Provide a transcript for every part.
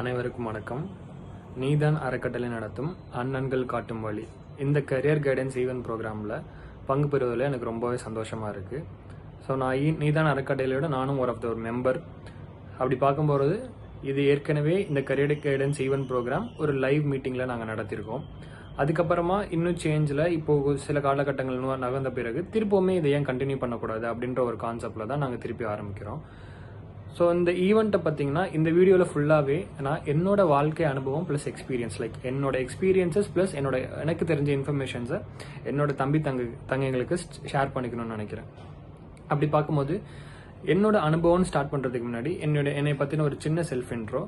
அனைவருக்கும் வணக்கம். நீதான் அறக்கட்டளை நடத்தும் அண்ணன்கள் காட்டும் வழி இந்த கரியர் கைடன்ஸ் ஈவென்ட் ப்ரோக்ராமில் பங்கு பெறுவதில் எனக்கு ரொம்பவே சந்தோஷமாக இருக்குது. ஸோ நான் நீதான் அறக்கட்டளையோட நானும் ஒரு மெம்பர். அப்படி பார்க்கும்போது இது ஏற்கனவே இந்த கரியர் கைடன்ஸ் ஈவென்ட் ப்ரோக்ராம் ஒரு லைவ் மீட்டிங்கில் நாங்கள் நடத்தியிருக்கோம். அதுக்கப்புறமா இன்னும் சேஞ்சில் இப்போது சில காலகட்டங்கள் நகர்ந்த பிறகு திருப்பவுமே இதை ஏன் கண்டினியூ பண்ணக்கூடாது அப்படின்ற ஒரு கான்செப்டில் தான் நாங்கள் திருப்பி ஆரம்பிக்கிறோம். ஸோ இந்த ஈவெண்ட்டை பார்த்தீங்கன்னா இந்த வீடியோவில் ஃபுல்லாகவே நான் என்னோட வாழ்க்கை அனுபவம் ப்ளஸ் எக்ஸ்பீரியன்ஸ், என்னோட எக்ஸ்பீரியன்ஸஸ் ப்ளஸ் எனக்கு தெரிஞ்ச இன்ஃபர்மேஷன்ஸை என்னோட தங்கைங்களுக்கு ஷேர் பண்ணிக்கணும்னு நினைக்கிறேன். அப்படி பார்க்கும்போது என்னோட அனுபவம் ஸ்டார்ட் பண்ணுறதுக்கு முன்னாடி என்னை பற்றின ஒரு சின்ன செல்ஃப் இன்ட்ரோ.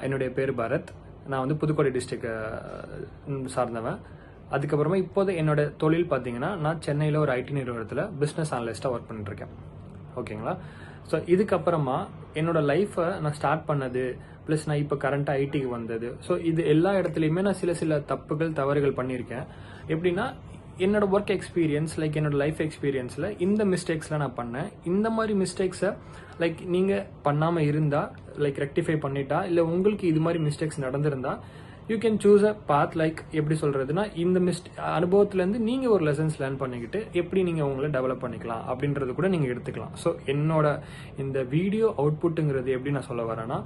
என்னுடைய பேர் பரத். நான் புதுக்கோட்டை டிஸ்ட்ரிக்ட் சார்ந்தவன். அதுக்கப்புறமா இப்போது என்னோட தொழில் பார்த்தீங்கன்னா நான் சென்னையில் ஒரு ஐடி நிறுவனத்தில் பிஸ்னஸ் அனலிஸ்ட்டாக ஒர்க் பண்ணிட்டுருக்கேன். ஓகேங்களா? ஸோ இதுக்கப்புறமா என்னோட லைஃப்பை நான் ஸ்டார்ட் பண்ணது ப்ளஸ் நான் இப்போ கரண்ட்டாக ஐடிக்கு வந்தது. ஸோ இது எல்லா இடத்துலையுமே நான் சில தவறுகள் பண்ணியிருக்கேன். எப்படின்னா என்னோட ஒர்க் எக்ஸ்பீரியன்ஸ் என்னோட லைஃப் எக்ஸ்பீரியன்ஸில் இந்த மிஸ்டேக்ஸ்லாம் நான் பண்ணேன். இந்த மாதிரி மிஸ்டேக்ஸை நீங்கள் பண்ணாமல் இருந்தால் ரெக்டிஃபை பண்ணிட்டா இல்லை உங்களுக்கு இது மாதிரி மிஸ்டேக்ஸ் நடந்திருந்தா you can choose a path. எப்படி சொல்கிறதுனா இந்த அனுபவத்துலேருந்து நீங்கள் ஒரு லெசன்ஸ் லேர்ன் பண்ணிக்கிட்டு எப்படி நீங்கள் உங்களை டெவலப் பண்ணிக்கலாம் அப்படின்றது கூட நீங்கள் எடுத்துக்கலாம். ஸோ என்னோட இந்த வீடியோ அவுட்புட்டுங்கிறது எப்படி நான் சொல்ல வரேன்னா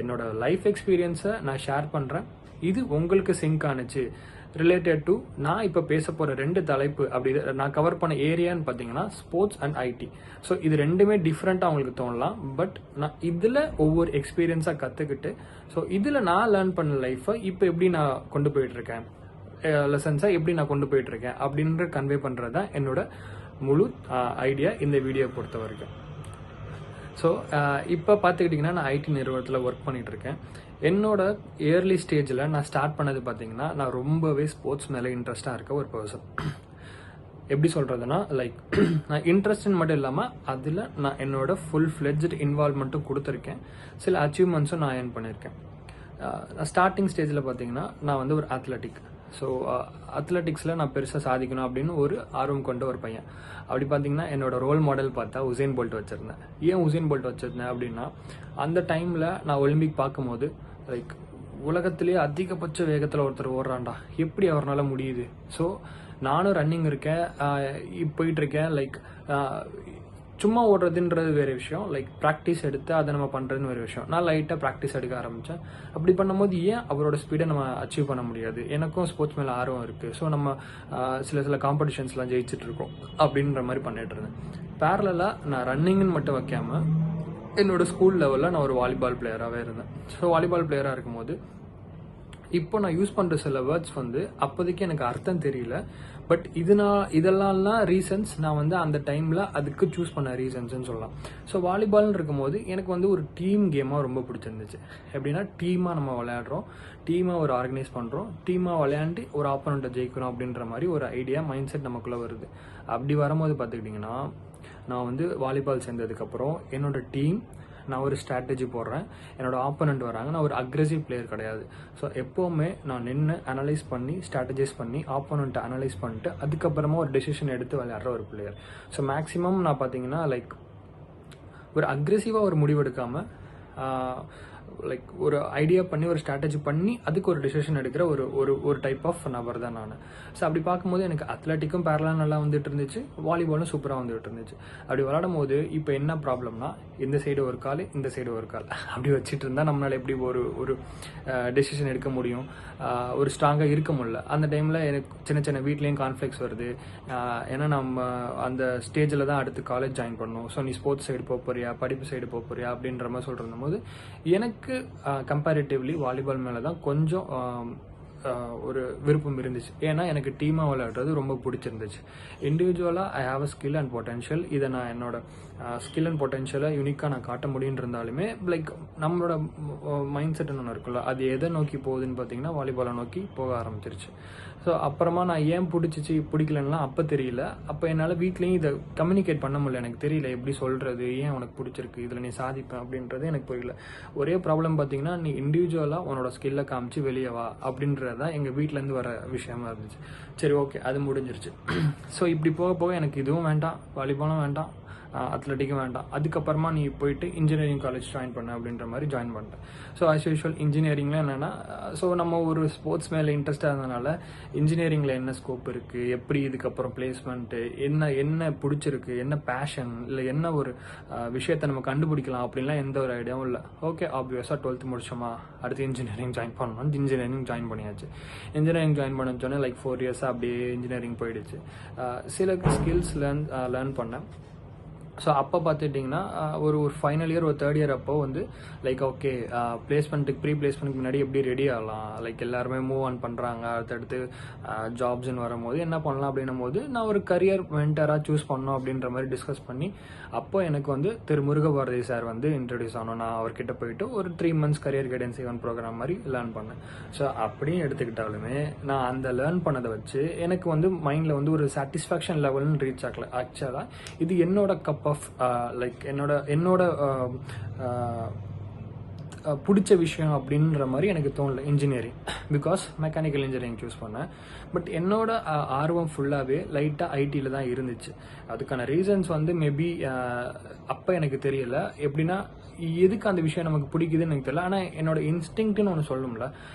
என்னோட லைஃப் எக்ஸ்பீரியன்ஸை நான் ஷேர் பண்ணுறேன். இது உங்களுக்கு சிங்க் ஆனிச்சு ரிலேட்டட் டு நான் இப்போ பேச போகிற 2 தலைப்பு. அப்படி நான் கவர் பண்ண ஏரியான்னு பார்த்தீங்கன்னா ஸ்போர்ட்ஸ் அண்ட் ஐடி. ஸோ இது ரெண்டுமே டிஃப்ரெண்ட்டாக அவங்களுக்கு தோணலாம். பட் நான் இதில் ஒவ்வொரு எக்ஸ்பீரியன்ஸாக கற்றுக்கிட்டு ஸோ இதில் நான் லேர்ன் பண்ண லைஃப்பை இப்போ எப்படி நான் கொண்டு போயிட்டுருக்கேன், லெசன்ஸை எப்படி நான் கொண்டு போயிட்டுருக்கேன் அப்படின்ற கன்வே பண்ணுறது தான் என்னோட முழு ஐடியா இந்த வீடியோ பொறுத்த வரைக்கும். ஸோ இப்போ பார்த்துக்கிட்டிங்கன்னா நான் ஐடி நிறுவனத்தில் ஒர்க் பண்ணிகிட்ருக்கேன். என்னோட இயர்லி ஸ்டேஜில் நான் ஸ்டார்ட் பண்ணது பார்த்தீங்கன்னா நான் ரொம்பவே ஸ்போர்ட்ஸ் மேலே இன்ட்ரெஸ்டாக இருக்க ஒரு பர்சன். எப்படி சொல்கிறதுனா நான் இன்ட்ரெஸ்ட்னு மட்டும் இல்லாமல் அதில் நான் என்னோட ஃபுல் ஃப்ளெட்ஜ்டு இன்வால்வ்மெண்ட்டும் கொடுத்துருக்கேன். சில அச்சீவ்மெண்ட்ஸும் நான் ஏர்ன் பண்ணியிருக்கேன். ஸ்டார்டிங் ஸ்டேஜில் பார்த்தீங்கன்னா நான் ஒரு அத்லட்டிக். ஸோ அத்லட்டிக்ஸில் நான் பெருசாக சாதிக்கணும் அப்படின்னு ஒரு ஆர்வம் கொண்ட ஒரு பையன். அப்படி பார்த்தீங்கன்னா என்னோட ரோல் மாடல் பார்த்தா உசேன் போல்ட் வச்சுருந்தேன். ஏன் உசேன் போல்ட் வச்சுருந்தேன் அப்படின்னா அந்த டைமில் நான் ஒலிம்பிக் பார்க்கும்போது உலகத்திலேயே அதிகபட்ச வேகத்தில் ஒருத்தர் ஓடுறான்டா, எப்படி அவரால் முடியுது? ஸோ நானும் ரன்னிங் இருக்கேன், போயிட்டுருக்கேன். சும்மா ஓடுறதுன்றது வேறு விஷயம், ப்ராக்டிஸ் எடுத்து அதை நம்ம பண்ணுறதுன்னு வேறு விஷயம். நான் லைட்டாக ப்ராக்டிஸ் எடுக்க ஆரம்பித்தேன். அப்படி பண்ணும்போது ஏன் அவரோட ஸ்பீடை நம்ம அச்சீவ் பண்ண முடியாது? எனக்கும் ஸ்போர்ட்ஸ் மேலே ஆர்வம் இருக்குது. ஸோ நம்ம சில காம்படிஷன்ஸ்லாம் ஜெயிச்சுட்டு இருக்கோம் அப்படின்ற மாதிரி பண்ணிட்டு இருந்தேன். பேரலாக நான் ரன்னிங்னு மட்டும் வைக்காமல் என்னோட ஸ்கூல் லெவலில் நான் ஒரு வாலிபால் பிளேயராகவே இருந்தேன். ஸோ வாலிபால் பிளேயராக இருக்கும்போது இப்போ நான் யூஸ் பண்ணுற சில வேர்ட்ஸ் அப்போதைக்கு எனக்கு அர்த்தம் தெரியல. பட் இதெல்லாம் ரீசன்ஸ் நான் அந்த டைமில் அதுக்கு சூஸ் பண்ண ரீசன்ஸ்ன்னு சொல்லலாம். ஸோ வாலிபால்னு இருக்கும்போது எனக்கு ஒரு டீம் கேமாக ரொம்ப பிடிச்சிருந்துச்சு. எப்படின்னா டீமாக நம்ம விளையாடுறோம், டீமாக ஒரு ஆர்கனைஸ் பண்ணுறோம், டீமாக விளையாண்டு ஒரு ஆப்போனண்ட்டை ஜெயிக்கிறோம் அப்படின்ற மாதிரி ஒரு ஐடியா மைண்ட் செட் நமக்குள்ளே வருது. அப்படி வரும்போது பார்த்துக்கிட்டிங்கன்னா நான் வாலிபால் சேர்ந்ததுக்கப்புறம் என்னோட டீம் நான் ஒரு ஸ்ட்ராட்டஜி போடுறேன். என்னோட ஆப்போனண்ட் வராங்க, நான் ஒரு அக்ரெசிவ் பிளேயர் கிடையாது. ஸோ எப்போவுமே நான் நின்று அனலைஸ் பண்ணி ஸ்ட்ராட்டஜைஸ் பண்ணி ஆப்போனண்ட்டை அனலைஸ் பண்ணிட்டு அதுக்கப்புறமா ஒரு டெசிஷன் எடுத்து விளையாடுற ஒரு பிளேயர். ஸோ மேக்ஸிமம் நான் பார்த்தீங்கன்னா ஒரு அக்ரெசிவாக ஒரு முடிவெடுக்காமல் ஒரு ஐடியா பண்ணி ஒரு ஸ்ட்ராட்டஜி பண்ணி அதுக்கு ஒரு டிசிஷன் எடுக்கிற ஒரு டைப் ஆஃப் நபர் தான் நான். ஸோ அப்படி பார்க்கும்போது எனக்கு அத்லட்டிக்கும் பேரலாக நல்லா வந்துட்டு இருந்துச்சு, வாலிபாலும் சூப்பராக வந்துட்டு இருந்துச்சு. அப்படி விளையாடும் போது இப்போ என்ன ப்ராப்ளம்னா இந்த சைடு ஒரு கால் இந்த சைடு ஒரு கால் அப்படி வச்சுட்டு இருந்தால் நம்மளால் எப்படி ஒரு டெசிஷன் எடுக்க முடியும், ஒரு ஸ்ட்ராங்காக இருக்க முடியல. அந்த டைமில் எனக்கு சின்ன வீட்லேயும் கான்ஃப்ளிக்ஸ் வருது. ஏன்னா நம்ம அந்த ஸ்டேஜில் தான் அடுத்து காலேஜ் ஜாயின் பண்ணணும். ஸோ நீ ஸ்போர்ட்ஸ் சைடு போக போறியா, படிப்பு சைடு போக போறியா அப்படின்ற மாதிரி சொல்லிட்டு போது எனக்கு கம்பேரிட்டிவ்லி வாலிபால் மேலே தான் கொஞ்சம் ஒரு விருப்பம் இருந்துச்சு. ஏன்னா எனக்கு டீமாக விளையாடுறது ரொம்ப பிடிச்சிருந்துச்சு. இண்டிவிஜுவலாக I have a skill and potential. இதை நான் என்னோட ஸ்கில் அண்ட் பொட்டென்ஷியலை யூனிக்காக நான் காட்ட முடியுன்னு இருந்தாலுமே நம்மளோட மைண்ட் செட் ஒன்று இருக்குல்ல, அது எதை நோக்கி போகுதுன்னு பார்த்தீங்கன்னா வாலிபாலை நோக்கி போக ஆரம்பிச்சிருச்சு. ஸோ அப்புறமா நான் ஏன் பிடிக்கலன்னா அப்போ தெரியல. அப்போ என்னால் வீட்லேயும் இதை கம்யூனிகேட் பண்ண முடியல. எனக்கு தெரியல எப்படி சொல்கிறது, ஏன் உனக்கு பிடிச்சிருக்கு, இதில் நீ சாதிப்பேன் அப்படின்றது எனக்கு புரியல. ஒரே ப்ராப்ளம் பார்த்தீங்கன்னா நீ இண்டிவிஜுவலாக உன்னோட ஸ்கில்லை காமிச்சு வெளியே வா அப்படின்றது தான் எங்கள் வீட்டிலேருந்து வர விஷயமா இருந்துச்சு. சரி, ஓகே, அது முடிஞ்சிருச்சு. ஸோ இப்படி போக போக எனக்கு இதுவும் வேண்டாம், வாலிபாலும் வேண்டாம், அத்லெட்டிக்கும் வேண்டாம், அதுக்கப்புறமா நீ போயிட்டு இன்ஜினியரிங் காலேஜ் ஜாயின் பண்ண அப்படின்ற மாதிரி ஜாயின் பண்ணிட்டேன். ஸோ ஆஸ் யூஷுவல் இன்ஜினியரிங்கில் என்னென்னா, ஸோ நம்ம ஒரு ஸ்போர்ட்ஸ் மேலே இன்ட்ரெஸ்டாக இருந்ததுனால இன்ஜினியரிங்கில் என்ன ஸ்கோப் இருக்குது, எப்படி இதுக்கப்புறம் பிளேஸ்மெண்ட்டு, என்ன பிடிச்சிருக்கு, என்ன பேஷன், இல்லை என்ன ஒரு விஷயத்தை நம்ம கண்டுபிடிக்கலாம் அப்படின்லாம் எந்த ஒரு ஐடியாவும் இல்லை. ஓகே, ஆப்வியஸாக 12th முடிச்சோமா, அடுத்து இன்ஜினியரிங் ஜாயின் பண்ணணும், இன்ஜினியரிங் ஜாயின் பண்ணியாச்சு. இன்ஜினியரிங் ஜாயின் பண்ணச்சோன்னே லைக் 4 இயர்ஸாக அப்படியே இன்ஜினியரிங் போயிடுச்சு. சில ஸ்கில்ஸ் லேர்ன் பண்ணேன். ஸோ அப்போ பார்த்துட்டிங்கன்னா ஒரு ஃபைனல் இயர், ஒரு தேர்ட் இயர் அப்போ வந்து லைக் ஓகே, பிளேஸ்மெண்ட்டுக்கு ப்ரீ பிளேஸ்மெண்ட்டுக்கு முன்னாடி எப்படி ரெடி ஆகலாம், லைக் எல்லாருமே மூவ் ஆன் பண்ணுறாங்க, அடுத்தடுத்து ஜாப்ஸ்ன்னு வரும்போது என்ன பண்ணலாம் அப்படின்னும் போது நான் ஒரு கரியர் மென்டராக சூஸ் பண்ணோம் அப்படின்ற மாதிரி டிஸ்கஸ் பண்ணி, அப்போ எனக்கு வந்து திரு முருகபாரதி சார் வந்து இன்ட்ரடியூஸ் ஆனோம். நான் அவர்கிட்ட போயிட்டு ஒரு 3 months career guidance even program மாதிரி லேர்ன் பண்ணேன். ஸோ அப்படியும் எடுத்துக்கிட்டாலுமே நான் அந்த லேர்ன் பண்ணதை வச்சு எனக்கு வந்து மைண்டில் வந்து ஒரு சாட்டிஸ்ஃபேக்ஷன் லெவல்னு ரீச் ஆகல. ஆக்சுவலாக இது என்னோட கப் ஆஃப் லைக் என்னோட பிடிச்ச விஷயம் அப்படின்ற மாதிரி எனக்கு தோணல engineering. Because mechanical engineering choose பண்ணேன். பட் என்னோட ஆர்வம் ஃபுல்லாகவே லைட்டாக ஐடியில் தான் இருந்துச்சு. அதுக்கான ரீசன்ஸ் வந்து மேபி அப்போ எனக்கு தெரியல. எப்படின்னா, எதுக்கு அந்த விஷயம் நமக்கு பிடிக்குதுன்னு எனக்கு தெரியல. ஆனால் என்னோட இன்ஸ்டிங்க்ட்னு ஒன்று சொல்லும்ல,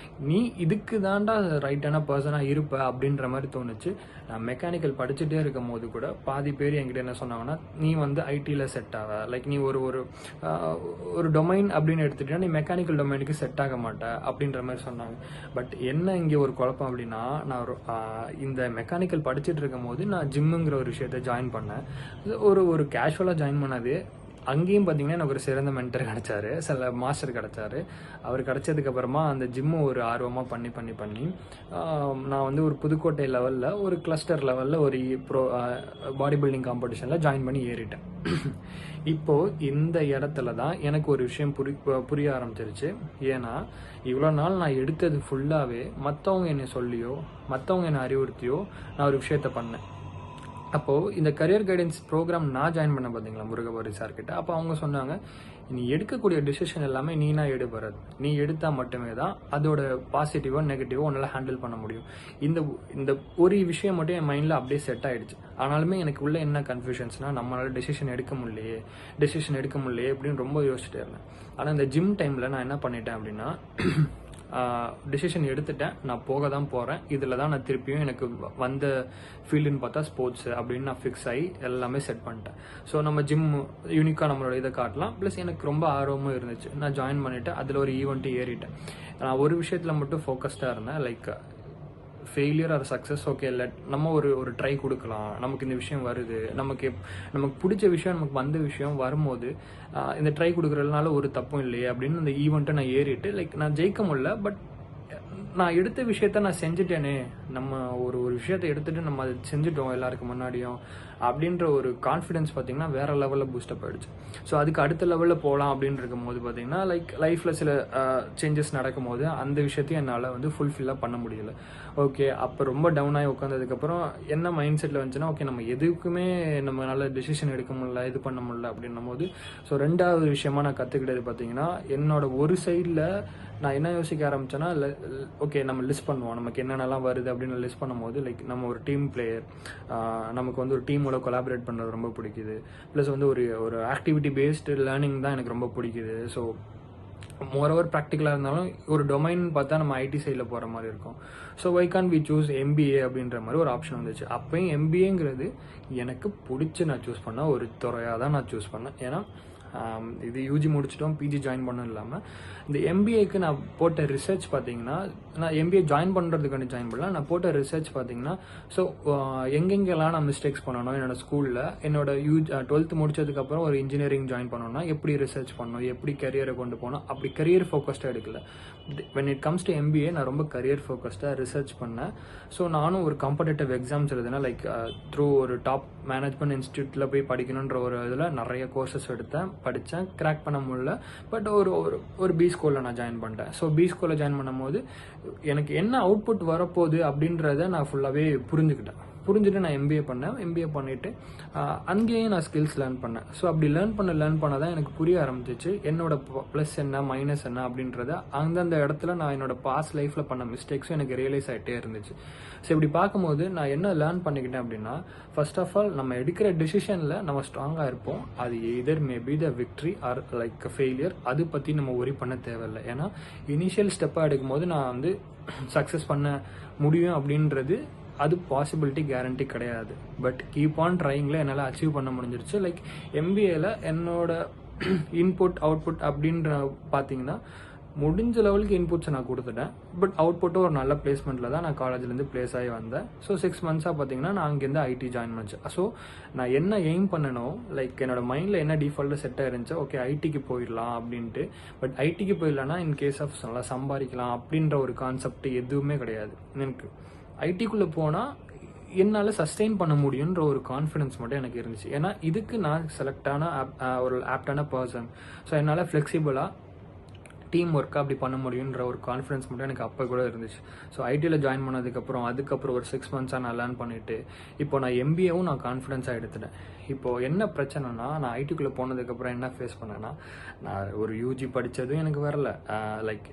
நீ இதுக்கு தாண்டா ரைட்டான பர்சனாக இருப்ப அப்படின்ற மாதிரி தோணுச்சு. நான் மெக்கானிக்கல் படிச்சுட்டே இருக்கும் போது கூட பாதி பேர் என்கிட்ட என்ன சொன்னாங்கன்னா, நீ வந்து ஐடியில் செட் ஆக, லைக் நீ ஒரு டொமைன் அப்படின்னு எடுத்துட்டீங்கன்னா நீ மெக்கானிக்கல் டொமைனுக்கு செட் ஆக மாட்ட அப்படின்ற மாதிரி சொன்னாங்க. பட் என்ன இங்கே ஒரு குழப்பம் அப்படின்னா, நான் இந்த மெக்கானிக்கல் படிச்சுட்டு இருக்கும் போது நான் ஜிம்முங்கிற ஒரு விஷயத்த ஜாயின் பண்ணேன். ஒரு கேஷுவலாக ஜாயின் பண்ணது. அங்கேயும் பார்த்தீங்கன்னா எனக்கு ஒரு சிறந்த மென்டர் கிடைச்சாரு, சில மாஸ்டர் கிடைச்சாரு. அவர் கிடைச்சதுக்கப்புறமா அந்த ஜிம்மு ஒரு ஆர்வமாக பண்ணி நான் வந்து ஒரு புதுக்கோட்டை லெவலில், ஒரு கிளஸ்டர் லெவலில் ஒரு பாடி பில்டிங் காம்படிஷனில் ஜாயின் பண்ணி ஏறிட்டேன். இப்போது இந்த இடத்துல தான் எனக்கு ஒரு விஷயம் புரிய ஆரம்பிச்சிருச்சு. ஏன்னா இவ்வளோ நாள் நான் எடுத்தது ஃபுல்லாகவே மற்றவங்க என்னை சொல்லியோ மற்றவங்க என்னை அறிவுறுத்தியோ நான் ஒரு விஷயத்த பண்ணேன். அப்போது இந்த கரியர் கைடன்ஸ் ப்ரோக்ராம் நான் ஜாயின் பண்ண பார்த்தீங்களா முருகபாரதி சார்கிட்ட, அப்போ அவங்க சொன்னாங்க, நீ எடுக்கக்கூடிய டிசிஷன் எல்லாமே நீனா எடுபடுறது, நீ எடுத்தால் மட்டுமே தான் அதோட பாசிட்டிவோ நெகட்டிவோ உன்னால் ஹேண்டில் பண்ண முடியும். இந்த ஒரு விஷயம் மட்டும் என் மைண்டில் அப்படியே செட் ஆகிடுச்சு. ஆனாலுமே எனக்கு உள்ள என்ன கன்ஃபியூஷன்ஸ்னால், நம்மளால் டெசிஷன் எடுக்க முடியலையே அப்படின்னு ரொம்ப யோசிச்சுட்டே இருந்தேன். ஆனால் இந்த ஜிம் டைமில் நான் என்ன பண்ணிட்டேன் அப்படின்னா, டிசிஷன் எடுத்துட்டேன், நான் போக தான் போகிறேன், இதில் தான் நான் திருப்பியும் எனக்கு வந்த ஃபீல்டுன்னு பார்த்தா ஸ்போர்ட்ஸ் அப்படின்னு நான் ஃபிக்ஸ் ஆகி எல்லாமே செட் பண்ணிட்டேன். ஸோ நம்ம ஜிம் யூனிக்காக நம்மளோட இதை காட்டலாம். ப்ளஸ் எனக்கு ரொம்ப ஆர்வமும் இருந்துச்சு. நான் ஜாயின் பண்ணிவிட்டு அதில் ஒரு ஈவெண்ட்டு ஏறிட்டேன். நான் ஒரு விஷயத்தில் மட்டும் ஃபோக்கஸ்டாக இருந்தேன், like failure R success, okay இல்லை நம்ம ஒரு ட்ரை கொடுக்கலாம், நமக்கு இந்த விஷயம் வருது, நமக்கு பிடிச்ச விஷயம், நமக்கு வந்த விஷயம் வரும்போது இந்த ட்ரை கொடுக்குறதுனால ஒரு தப்பும் இல்லையே அப்படின்னு இந்த ஈவெண்ட்டை நான் ஏறிட்டு, லைக் நான் ஜெயிக்க முடியல, பட் நான் எடுத்த விஷயத்த நான் செஞ்சுட்டேனே, நம்ம ஒரு விஷயத்தை எடுத்துகிட்டு நம்ம அதை செஞ்சுட்டோம் எல்லாருக்கு முன்னாடியும் அப்படின்ற ஒரு கான்ஃபிடென்ஸ் பார்த்திங்கன்னா வேறு லெவலில் பூஸ்டப் ஆகிடுச்சு. ஸோ அதுக்கு அடுத்த லெவலில் போகலாம் அப்படின்னு இருக்கும்போது பார்த்திங்கன்னா, லைக் லைஃப்பில் சில சேஞ்சஸ் நடக்கும் போது அந்த விஷயத்தையும் என்னால் வந்து ஃபுல்ஃபில்லாக பண்ண முடியல. ஓகே, அப்போ ரொம்ப டவுன் ஆகி உட்காந்ததுக்கப்புறம் என்ன மைண்ட் செட்டில் வந்துச்சுன்னா, ஓகே நம்ம எதுக்குமே நம்மளால் டெசிஷன் எடுக்க முடியல, இது பண்ண முடியல அப்படின்னும் போது, ஸோ ரெண்டாவது விஷயமா நான் கற்றுக்கிட்டது பார்த்திங்கன்னா, என்னோட ஒரு சைடில் நான் என்ன யோசிக்க ஆரம்பிச்சேன்னா, ஓகே நம்ம லிஸ்ட் பண்ணுவோம், நமக்கு என்னென்னலாம் வருது அப்படின்னு லிஸ்ட் பண்ணும்போது, லைக் நம்ம ஒரு டீம் பிளேயர், நமக்கு வந்து ஒரு டீமோட கொலாபரேட் பண்ணுறது ரொம்ப பிடிக்குது. ப்ளஸ் வந்து ஒரு ஆக்டிவிட்டி பேஸ்டு லேர்னிங் தான் எனக்கு ரொம்ப பிடிக்குது. ஸோ மோரோவர் ப்ராக்டிக்கலாக இருந்தாலும் ஒரு டொமைன் பார்த்தா நம்ம ஐடி சைடில் போகிற மாதிரி இருக்கும். So why can we choose MBA அப்படின்ற மாதிரி ஒரு ஆப்ஷன் வந்துச்சு. அப்போயும் எம்பிஏங்கிறது எனக்கு பிடிச்சி நான் சூஸ் பண்ண ஒரு துறையாக தான் நான் சூஸ் பண்ணேன். ஏன்னா இது யூஜி முடிச்சிட்டோம், பிஜி ஜாயின் பண்ணணும் இல்லாமல் இந்த எம்பிஏக்கு நான் போட்ட ரிசர்ச் பார்த்தீங்கன்னா, நான் எம்பிஏ ஜாயின் பண்ணுறதுக்காண்டி ஜாயின் பண்ணல, நான் போட்ட ரிசர்ச் பார்த்தீங்கன்னா, ஸோ எங்கெங்கெல்லாம் நான் மிஸ்டேக்ஸ் பண்ணணும் என்னோட ஸ்கூலில், என்னோட 12th முடிச்சதுக்கப்புறம் ஒரு இன்ஜினியரிங் ஜாயின் பண்ணணும்னா எப்படி ரிசர்ச் பண்ணணும், எப்படி கரியரை கொண்டு போகணும், அப்படி கரியர் ஃபோக்கஸ்டாக எடுக்கல. when it comes to MBA நான் ரொம்ப கரியர் ஃபோக்கஸ்டாக ரிசர்ச் பண்ணேன். ஸோ நானும் ஒரு காம்படேட்டிவ் எக்ஸாம்ஸ் எழுதினேன், லைக் த்ரூ ஒரு டாப் மேனேஜ்மெண்ட் இன்ஸ்டியூட்டில் போய் படிக்கணுன்ற ஒரு இதில் நிறைய கோர்சஸ் படித்தேன், கிராக் பண்ண முடியல. பட் ஒரு பி ஸ்கூலில் நான் ஜாயின் பண்ணிட்டேன். ஸோ பி ஸ்கூலில் ஜாயின் பண்ணும்போது எனக்கு என்ன அவுட்புட் வரப்போகுது அப்படின்றத நான் ஃபுல்லாகவே புரிஞ்சுட்டு நான் எம்பிஏ பண்ணேன். எம்பிஏ பண்ணிவிட்டு அங்கேயும் நான் ஸ்கில்ஸ் லேர்ன் பண்ணேன். ஸோ அப்படி லேர்ன் பண்ண தான் எனக்கு புரிய ஆரம்பிச்சிச்சு என்னோட ப்ளஸ் என்ன மைனஸ் என்ன அப்படின்றத. அந்தந்த இடத்துல நான் என்னோட பாஸ்ட் லைஃப்பில் பண்ண மிஸ்டேக்ஸும் எனக்கு ரியலைஸ் ஆகிட்டே இருந்துச்சு. ஸோ இப்படி பார்க்கும்போது நான் என்ன லேர்ன் பண்ணிக்கிட்டேன் அப்படின்னா, ஃபர்ஸ்ட் ஆஃப் ஆல் நம்ம எடுக்கிற டிசிஷனில் நம்ம ஸ்ட்ராங்காக இருப்போம். அது either maybe the victory or like failure, அது பற்றி நம்ம ஒரி பண்ண தேவையில்லை. ஏன்னா இனிஷியல் ஸ்டெப்பாக எடுக்கும்போது நான் வந்து சக்ஸஸ் பண்ண முடியும் அப்படின்றது அது பாசிபிலிட்டி கேரண்டி கிடையாது. பட் கீப் ஆன் ட்ரைங்கில் என்னால் அச்சீவ் பண்ண முடிஞ்சிருச்சு. லைக் எம்பிஏல என்னோட இன்புட் அவுட்புட் அப்படின்ற பார்த்தீங்கன்னா முடிஞ்ச லெவலுக்கு இன்புட்ஸை நான் கொடுத்துட்டேன். பட் அவுட்புட்டும் ஒரு நல்ல பிளேஸ்மெண்ட்டில் தான் நான் காலேஜ்லேருந்து பிளேஸ் ஆகி வந்தேன். ஸோ 6 மந்த்ஸாக பார்த்தீங்கன்னா நான் அங்கேருந்து ஐடி ஜாயின் பண்ணிச்சேன். ஸோ நான் என்ன எய்ம் பண்ணணும், லைக் என்னோட மைண்டில் என்ன டிஃபால்ட்டாக செட் ஆயிருந்துச்சு, ஓகே ஐடிக்கு போயிடலாம் அப்படின்ட்டு. பட் ஐடிக்கு போயிடலான்னா இன் கேஸ் ஆஃப் நல்லா சம்பாதிக்கலாம் அப்படின்ற ஒரு கான்செப்ட் எதுவுமே கிடையாது எனக்கு. ஐடிக்குள்ளே போனால் என்னால் சஸ்டெயின் பண்ண முடியுன்ற ஒரு கான்ஃபிடன்ஸ் மட்டும் எனக்கு இருந்துச்சு. ஏன்னா இதுக்கு நான் செலக்டான ஒரு ஆப்டான பர்சன். ஸோ என்னால் ஃப்ளெக்சிபிளாக டீம் ஒர்க்காக அப்படி பண்ண முடியுன்ற ஒரு கான்ஃபிடன்ஸ் மட்டும் எனக்கு அப்போ கூட இருந்துச்சு. ஸோ ஐடியில் ஜாயின் பண்ணதுக்கப்புறம் அதுக்கப்புறம் ஒரு 6 மந்த்ஸாக நான் லேர்ன் பண்ணிவிட்டு இப்போ நான் எம்பிஏவும் நான் கான்ஃபிடன்ஸாக எடுத்துட்டேன். இப்போது என்ன பிரச்சனைனா, நான் ஐடிக்குள்ளே போனதுக்கப்புறம் என்ன ஃபேஸ் பண்ணேன்னா, நான் ஒரு யூஜி படித்ததும் எனக்கு வரல, லைக்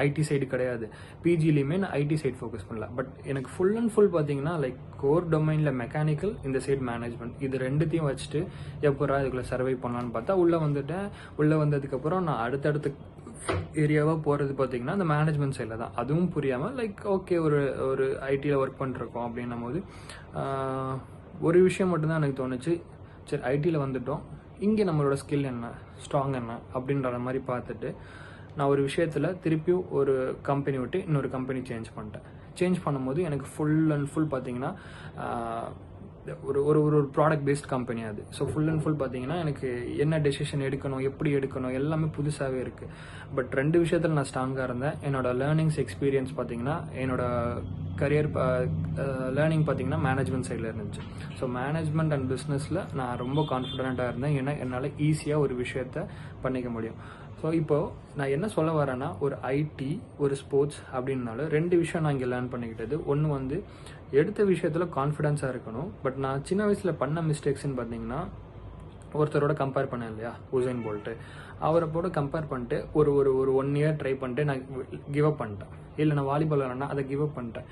ஐடி சைடு கிடையாது. பிஜிலையுமே நான் ஐடி சைடு ஃபோக்கஸ் பண்ணல. பட் எனக்கு ஃபுல் அண்ட் ஃபுல் பார்த்தீங்கன்னா லைக் கோர் டொமைனில் மெக்கானிக்கல், இந்த சைடு மேனேஜ்மெண்ட், இது ரெண்டுத்தையும் வச்சுட்டு எப்போ இதுக்குள்ளே சர்வை பண்ணலான்னு பார்த்தா உள்ளே வந்துட்டேன். உள்ளே வந்ததுக்கப்புறம் நான் அடுத்தடுத்து ஏரியாவாக போகிறது பார்த்தீங்கன்னா அந்த மேனேஜ்மெண்ட் சைடில் தான். அதுவும் புரியாமல் லைக் ஓகே ஒரு ஐடியில் ஒர்க் பண்ணிருக்கோம் அப்படின்னும் போது ஒரு விஷயம் மட்டும்தான் எனக்கு தோணுச்சு, சரி ஐடியில் வந்துட்டோம், இங்கே நம்மளோட ஸ்கில் என்ன, ஸ்ட்ராங் என்ன அப்படின்ற மாதிரி பார்த்துட்டு நான் ஒரு விஷயத்தில் திருப்பியும் ஒரு கம்பெனி விட்டு இன்னொரு கம்பெனி சேஞ்ச் பண்ணிட்டேன். சேஞ்ச் பண்ணும்போது எனக்கு ஃபுல் அண்ட் ஃபுல் பார்த்தீங்கன்னா ஒரு ஒரு ஒரு ப்ராடக்ட் பேஸ்ட் கம்பெனி அது. ஸோ ஃபுல் அண்ட் ஃபுல் பார்த்தீங்கன்னா எனக்கு என்ன டெசிஷன் எடுக்கணும், எப்படி எடுக்கணும் எல்லாமே புதுசாகவே இருக்குது. பட் 2 விஷயத்தில் நான் ஸ்ட்ராங்காக இருந்தேன். என்னோட லேர்னிங்ஸ் எக்ஸ்பீரியன்ஸ் பார்த்தீங்கன்னா என்னோட கரியர் லேர்னிங் பார்த்தீங்கன்னா மேனேஜ்மெண்ட் சைடில் இருந்துச்சு. ஸோ மேனேஜ்மெண்ட் அண்ட் பிஸ்னஸில் நான் ரொம்ப கான்ஃபிடென்ட்டாக இருந்தேன். ஏன்னா என்னால் ஈஸியாக ஒரு விஷயத்த பண்ணிக்க முடியும். ஸோ இப்போது நான் என்ன சொல்ல வரேன்னா, ஒரு ஐடி ஒரு ஸ்போர்ட்ஸ் அப்படின்னாலும் 2 விஷயம் நான் இங்கே லேர்ன் பண்ணிக்கிட்டது. ஒன்று வந்து எடுத்த விஷயத்தில் கான்ஃபிடென்ஸாக இருக்கணும். பட் நான் சின்ன வயசில் பண்ண மிஸ்டேக்ஸ்ன்னு பார்த்தீங்கன்னா, ஒருத்தரோட கம்பேர் பண்ணேன் இல்லையா, உசைன் போல்ட்டு, அவரை போட்டு கம்பேர் பண்ணிட்டு ஒரு ஒரு ஒரு 1 இயர் ட்ரை பண்ணிட்டு நான் கிவ் அப் பண்ணிட்டேன். இல்லை நான் வாலிபால் விளாட்னா அதை கிவ் அப் பண்ணிட்டேன்.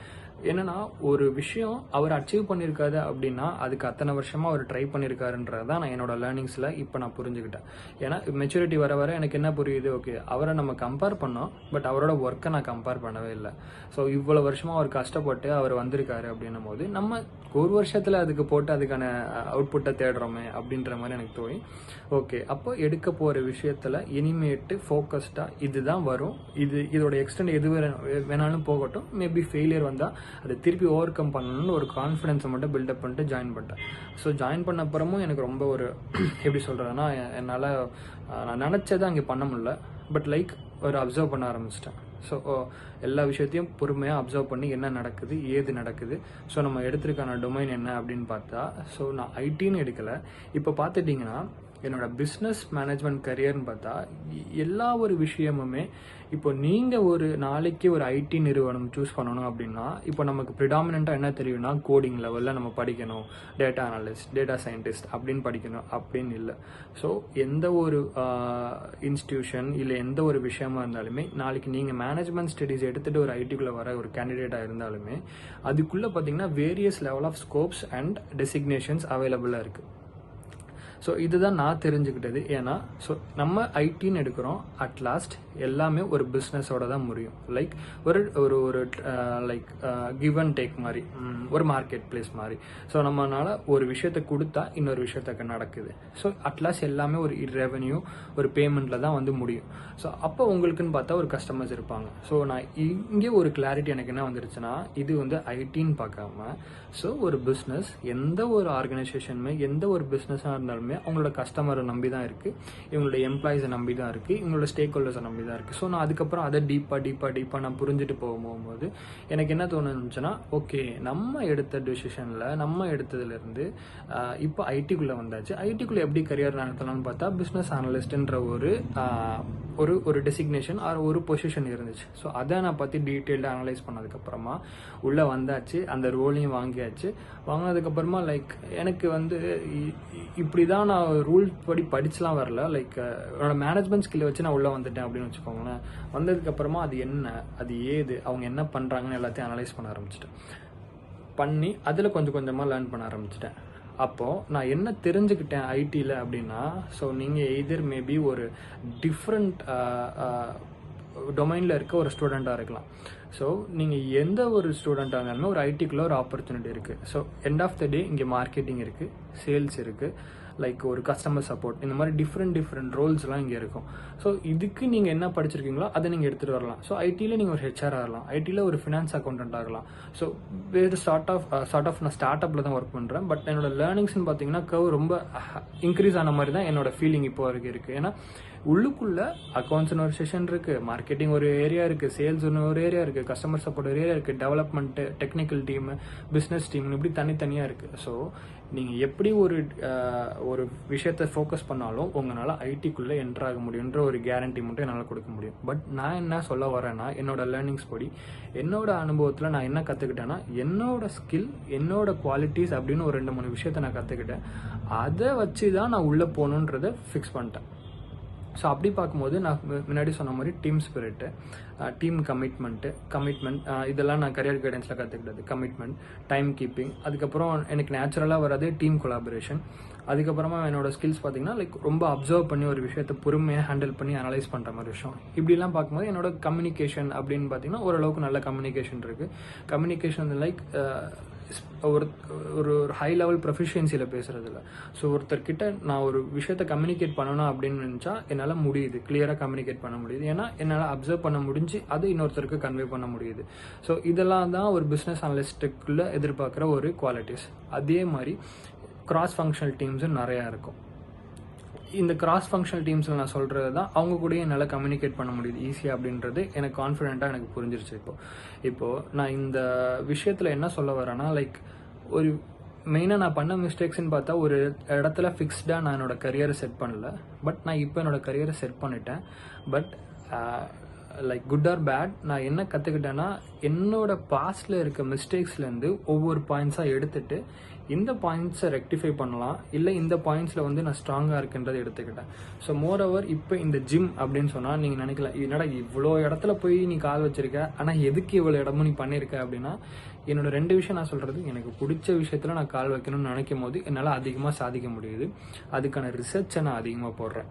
என்னன்னா ஒரு விஷயம் அவர் அச்சீவ் பண்ணியிருக்காரு அப்படின்னா அதுக்கு அத்தனை வருஷமாக அவர் ட்ரை பண்ணியிருக்காருன்றது தான் நான் என்னோட லேர்னிங்ஸில் இப்போ நான் புரிஞ்சுக்கிட்டேன். ஏன்னா மெச்சூரிட்டி வர வர எனக்கு என்ன புரியுது, ஓகே அவரை நம்ம கம்பேர் பண்ணோம், பட் அவரோட ஒர்க்கை நான் கம்பேர் பண்ணவே இல்லை. ஸோ இவ்வளோ வருஷமாக அவர் கஷ்டப்பட்டு அவர் வந்திருக்காரு அப்படின்னும் போது நம்ம ஒரு வருஷத்தில் அதுக்கு போட்டு அதுக்கான அவுட்புட்டை தேடுறோமே அப்படின்ற மாதிரி எனக்கு தோணி, ஓகே அப்போ எடுக்க போகிற விஷயத்தில் இனிமேட்டு ஃபோக்கஸ்டாக இதுதான் வரும், இதோட எக்ஸ்டெண்ட் எது வேணாலும் போகட்டும், மேபி ஃபெயிலியர் வந்தால் அதை திருப்பி ஓவர் கம் பண்ணணும்னு ஒரு கான்ஃபிடென்ஸை மட்டும் பில்டப் பண்ணிட்டு ஜாயின் பண்ணிட்டேன். ஸோ ஜாயின் பண்ண அப்புறமும் எனக்கு ரொம்ப ஒரு எப்படி சொல்கிறேன்னா, என்னால் நான் நினச்சதை அங்கே பண்ண முடியல. பட் லைக் ஒரு அப்சர்வ் பண்ண ஆரம்பிச்சிட்டேன். ஸோ எல்லா விஷயத்தையும் பொறுமையாக அப்சர்வ் பண்ணி என்ன நடக்குது, ஏது நடக்குது, ஸோ நம்ம எடுத்திருக்கான டொமைன் என்ன அப்படின்னு பார்த்தா, ஸோ நான் ஐடின்னு எடுக்கலை. இப்போ பார்த்துட்டிங்கன்னா என்னோட பிஸ்னஸ் மேனேஜ்மெண்ட் கரியர்னு பார்த்தா எல்லா ஒரு விஷயமுமே இப்போ நீங்கள் ஒரு நாளைக்கு ஒரு ஐடி நிறுவனம் சூஸ் பண்ணணும் அப்படின்னா இப்போ நமக்கு ப்ரிடாமினண்ட்டாக என்ன தெரியும்னா கோடிங் லெவலில் நம்ம படிக்கணும், டேட்டா அனலிஸ்ட், டேட்டா சயின்டிஸ்ட் அப்படின்னு படிக்கணும் அப்படின்னு இல்லை. ஸோ எந்த ஒரு இன்ஸ்டிடியூஷன் இல்லை எந்த ஒரு விஷயமா இருந்தாலுமே நாளைக்கு நீங்கள் மேனேஜ்மெண்ட் ஸ்டடீஸ் எடுத்துகிட்டு ஒரு ஐடிக்குள்ளே வர ஒரு கேண்டிடேட்டாக இருந்தாலுமே அதுக்குள்ளே பார்த்தீங்கன்னா various level of scopes and designations அவைலபிளாக இருக்குது. ஸோ இதுதான் நான் தெரிஞ்சுக்கிட்டது. ஏன்னா ஸோ நம்ம ஐடின்னு எடுக்கிறோம், அட்லாஸ்ட் எல்லாமே ஒரு பிஸ்னஸோட தான் முடியும். லைக் ஒரு ஒரு ஒரு லைக் கிவ் அண்ட் டேக் மாதிரி, ஒரு மார்க்கெட் பிளேஸ் மாதிரி. ஸோ நம்மளால ஒரு விஷயத்தை கொடுத்தா இன்னொரு விஷயத்துக்கு நடக்குது. ஸோ அட்லாஸ்ட் எல்லாமே ஒரு ரெவென்யூ, ஒரு பேமெண்ட்டில் தான் வந்து முடியும். ஸோ அப்போ உங்களுக்குன்னு பார்த்தா ஒரு கஸ்டமர்ஸ் இருப்பாங்க. ஸோ நான் இங்கே ஒரு கிளாரிட்டி எனக்கு என்ன வந்துருச்சுன்னா, இது வந்து ஐடின்னு பார்க்காம ஸோ ஒரு பிஸ்னஸ், எந்த ஒரு ஆர்கனைசேஷனுமே எந்த ஒரு பிஸ்னஸாக இருந்தாலுமே அவங்களோட கஸ்டமரை நம்பி தான் இருக்குது, இவங்களோட எம்ப்ளாயிஸை நம்பி தான் இருக்குது, இவங்களோட ஸ்டேக் ஹோல்டர்ஸை நம்பி வேண்டியதாக இருக்குது. ஸோ நான் அதுக்கப்புறம் அதை டீப்பாக நான் புரிஞ்சுட்டு போகும்போது எனக்கு என்ன தோணுச்சுன்னா, ஓகே நம்ம எடுத்த டெசிஷனில் நம்ம எடுத்ததுலேருந்து இப்போ ஐடிக்குள்ளே வந்தாச்சு. ஐடிக்குள்ளே எப்படி கரியர் நடத்தலாம்னு பார்த்தா பிஸ்னஸ் அனலிஸ்ட்ன்ற ஒரு டெசிக்னேஷன் ஒரு பொசிஷன் இருந்துச்சு. ஸோ அதை நான் பற்றி டீட்டெயில்டாக அனலைஸ் பண்ணதுக்கப்புறமா உள்ளே வந்தாச்சு, அந்த ரோலையும் வாங்கியாச்சு. வாங்கினதுக்கப்புறமா லைக் எனக்கு வந்து இப்படி தான் நான் ரூல் படி படிச்சுலாம் வரல. லைக் என்னோட மேனேஜ்மெண்ட் ஸ்கில்லை வச்சு நான் உள்ளே வந்துட்டேன் அப்படின்னு வச்சுக்கோங்களேன். வந்ததுக்கப்புறமா அது என்ன, அது ஏது, அவங்க என்ன பண்ணுறாங்கன்னு எல்லாத்தையும் அனலைஸ் பண்ண ஆரம்பிச்சிட்டேன். அதில் கொஞ்சம் கொஞ்சமாக லேர்ன் பண்ண ஆரம்பிச்சிட்டேன். அப்போது நான் என்ன தெரிஞ்சுக்கிட்டேன் ஐடியில் அப்படின்னா, ஸோ நீங்கள் எய்தர் மேபி ஒரு டிஃப்ரெண்ட் டொமைனில் இருக்க ஒரு ஸ்டூடெண்ட்டாக இருக்கலாம். ஸோ நீங்கள் எந்த ஒரு ஸ்டூடெண்ட்டாக இருந்தாலுமே ஒரு ஐடிக்குள்ளே ஒரு ஆப்பர்ச்சுனிட்டி இருக்குது. ஸோ எண்ட் ஆஃப் த டே இங்கே மார்க்கெட்டிங் இருக்குது, சேல்ஸ் இருக்குது, லைக் ஒரு கஸ்டமர் சப்போர்ட், இந்த மாதிரி டிஃப்ரெண்ட் ரோல்ஸ்லாம் இங்கே இருக்கும். ஸோ இதுக்கு நீங்கள் என்ன படிச்சிருக்கீங்களோ அதை நீங்கள் எடுத்துகிட்டு வரலாம். ஸோ ஐடியில் நீங்கள் ஒரு ஹெச்ஆர் ஆகலாம், ஐடியில் ஒரு ஃபினான்ஸ் அக்கௌண்டன்ட் ஆகலாம். ஸோ வேறு சார்ட் ஆஃப் நான் ஸ்டார்ட் அப்பில் தான் ஒர்க் பண்ணுறேன். பட் என்னோட லேர்னிங்ஸ்னு பார்த்தீங்கன்னா கர்வ் ரொம்ப இன்க்ரீஸ் ஆன மாதிரி தான் என்னோட ஃபீலிங் இப்போ வரைக்கும் இருக்குது. ஏன்னா உள்ளுக்குள்ள அக்கௌண்ட்ஸ்னு ஒரு செஷன் இருக்குது, மார்க்கெட்டிங் ஒரு ஏரியா இருக்குது, சேல்ஸ்னு ஒரு ஏரியா இருக்குது, கஸ்டமர் சப்போர்ட் ஒரு ஏரியா இருக்குது, டெவலப்மெண்ட்டு, டெக்னிக்கல் டீமு, பிஸ்னஸ் டீம்னு இப்படி தனித்தனியாக இருக்குது. ஸோ நீங்கள் எப்படி ஒரு விஷயத்தை ஃபோக்கஸ் பண்ணாலும் உங்களால் ஐடிக்குள்ளே என்டர் ஆக முடியுன்ற ஒரு கேரண்டி மட்டும் என்னால் கொடுக்க முடியும். பட் நான் என்ன சொல்ல வரேன்னா, என்னோட லேர்னிங்ஸ் படி என்னோட அனுபவத்தில் நான் என்ன கற்றுக்கிட்டேன்னா, என்னோட ஸ்கில், என்னோட குவாலிட்டிஸ் அப்படின்னு ஒரு 2-3 விஷயத்தை நான் கற்றுக்கிட்டேன். அதை வச்சு தான் நான் உள்ளே போகணுன்றதை ஃபிக்ஸ் பண்ணிட்டேன். ஸோ அப்படி பார்க்கும்போது நான் முன்னாடி சொன்ன மாதிரி டீம் ஸ்பிரிட்டு, டீம் கமிட்மெண்ட் இதெல்லாம் நான் கரியர் கைடன்ஸில் கற்றுக்கிட்டது. கமிட்மெண்ட், டைம் கீப்பிங், அதுக்கப்புறம் எனக்கு நேச்சுரலாக வர்றது டீம் கொலாபரேஷன். அதுக்கப்புறமா என்னோட ஸ்கில்ஸ் பார்த்தீங்கன்னா லைக் ரொம்ப அப்சர்வ் பண்ணி ஒரு விஷயத்தை பொறுமையாக ஹேண்டில் பண்ணி அனலைஸ் பண்ணுற மாதிரி விஷயம். இப்படிலாம் பார்க்கும்போது என்னோட கம்யூனிகேஷன் அப்படின்னு பார்த்தீங்கன்னா ஓரளவுக்கு நல்ல கம்யூனிகேஷன் இருக்குது. கம்யூனிகேஷன் லைக் ஒரு ஹை லெவல் ப்ரொஃபிஷியன்சியில் பேசுகிறதில்ல. ஸோ ஒருத்தர்கிட்ட நான் ஒரு விஷயத்தை கம்யூனிகேட் பண்ணணும் அப்படின்னு நினச்சா என்னால் முடியுது, கிளியராக கம்யூனிகேட் பண்ண முடியுது. ஏன்னா என்னால் அப்சர்வ் பண்ண முடிஞ்சு அது இன்னொருத்தருக்கு கன்வே பண்ண முடியுது. ஸோ இதெல்லாம் தான் ஒரு பிஸ்னஸ் அனலிஸ்ட்டுக்குள்ளே எதிர்பார்க்குற ஒரு குவாலிட்டிஸ். அதே மாதிரி கிராஸ் ஃபங்க்ஷனல் டீம்ஸும் நிறையா இருக்கும். இந்த கிராஸ் ஃபங்க்ஷனல் டீம்ஸில் நான் சொல்கிறது தான் அவங்க கூட என்னால் கம்யூனிகேட் பண்ண முடியுது ஈஸியாக அப்படின்றது எனக்கு கான்ஃபிடென்ட்டாக எனக்கு புரிஞ்சிருச்சு. இப்போது நான் இந்த விஷயத்தில் என்ன சொல்ல வரேன்னா, லைக் ஒரு மெயினாக நான் பண்ண மிஸ்டேக்ஸ்ன்னு பார்த்தா ஒரு இடத்துல ஃபிக்ஸ்டாக நான் என்னோடய கரியரை செட் பண்ணல. பட் நான் இப்போ என்னோடய கரியரை செட் பண்ணிட்டேன். But like good or bad நான் என்ன கற்றுக்கிட்டேன்னா, என்னோட பாஸ்டில் இருக்க மிஸ்டேக்ஸ்லேருந்து ஒவ்வொரு பாயிண்ட்ஸாக எடுத்துகிட்டு இந்த பாயிண்ட்ஸை ரெக்டிஃபை பண்ணலாம், இல்லை இந்த பாயிண்ட்ஸில் வந்து நான் ஸ்ட்ராங்காக இருக்குன்றதை எடுத்துக்கிட்டேன். ஸோ மோர் ஓவர் இப்போ இந்த ஜிம் அப்படின்னு சொன்னால் நீங்கள் நினைக்கலாம், என்னடா இவ்வளோ இடத்துல போய் நீ கால் வச்சிருக்க, ஆனால் எதுக்கு இவ்வளோ இடமும் நீ பண்ணியிருக்க அப்படின்னா, என்னோட 2 விஷயம் நான் சொல்கிறது, எனக்கு பிடிச்ச விஷயத்தில் நான் கால் வைக்கணும்னு நினைக்கும் போது என்னால் அதிகமாக சாதிக்க முடியுது. அதுக்கான ரிசர்ச்சை நான் அதிகமாக போடுறேன்.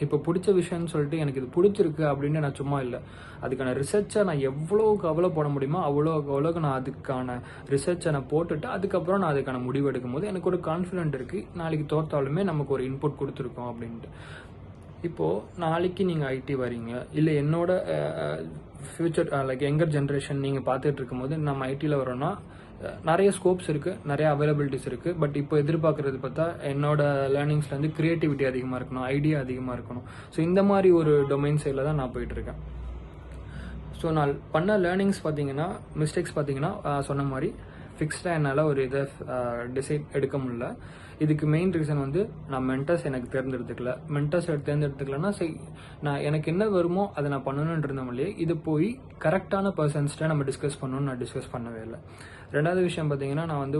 இப்போ பிடிச்ச விஷயம்னு சொல்லிட்டு எனக்கு இது பிடிச்சிருக்கு அப்படின்னு நான் சும்மா இல்லை, அதுக்கான ரிசர்ச்சை நான் எவ்வளோ போட முடியுமோ அவ்வளோக்கு நான் அதுக்கான ரிசர்ச்சை நான் போட்டுட்டு அதுக்கப்புறம் நான் அதுக்கான முடிவு எடுக்கும் போது எனக்கு ஒரு கான்ஃபிடென்ட் இருக்குது, நாளைக்கு தோற்றாலுமே நமக்கு ஒரு இன்புட் கொடுத்துருக்கோம் அப்படின்ட்டு. இப்போது நாளைக்கு நீங்கள் ஐடி வரீங்க, இல்லை என்னோட ஃப்யூச்சர் லைக் யங்கர் ஜென்ரேஷன் நீங்கள் பார்த்துட்டு இருக்கும்போது நம்ம ஐடியில் வரோன்னா நிறைய ஸ்கோப்ஸ் இருக்குது, நிறைய அவைலபிலிட்டிஸ் இருக்குது. பட் இப்போ எதிர்பார்க்குறது பார்த்தா என்னோட லேர்னிங்ஸ்லேருந்து க்ரியேட்டிவிட்டி அதிகமாக இருக்கணும், ஐடியா அதிகமாக இருக்கணும். ஸோ இந்த மாதிரி ஒரு டொமைன் சைடில் தான் நான் போயிட்டுருக்கேன். ஸோ நான் பண்ண லேர்னிங்ஸ் பார்த்தீங்கன்னா, மிஸ்டேக்ஸ் பார்த்தீங்கன்னா சொன்ன மாதிரி ஃபிக்ஸ்டாக என்னால் ஒரு இதை டிசைட் எடுக்க முடியல. இதுக்கு மெயின் ரீசன் வந்து நான் மென்டர்ஸ் எனக்கு தேர்ந்தெடுத்துக்கல. மென்டர்ஸ் தேர்ந்தெடுத்துக்கலன்னா சரி, நான் எனக்கு என்ன வருமோ அதை நான் பண்ணணும்னு இருந்தோம்லையே, இது போய் கரெக்டான பர்சன்ஸ்கிட்ட நம்ம டிஸ்கஸ் பண்ணணும்னு நான் டிஸ்கஸ் பண்ணவே இல்லை. 2வது விஷயம் பார்த்தீங்கன்னா, நான் வந்து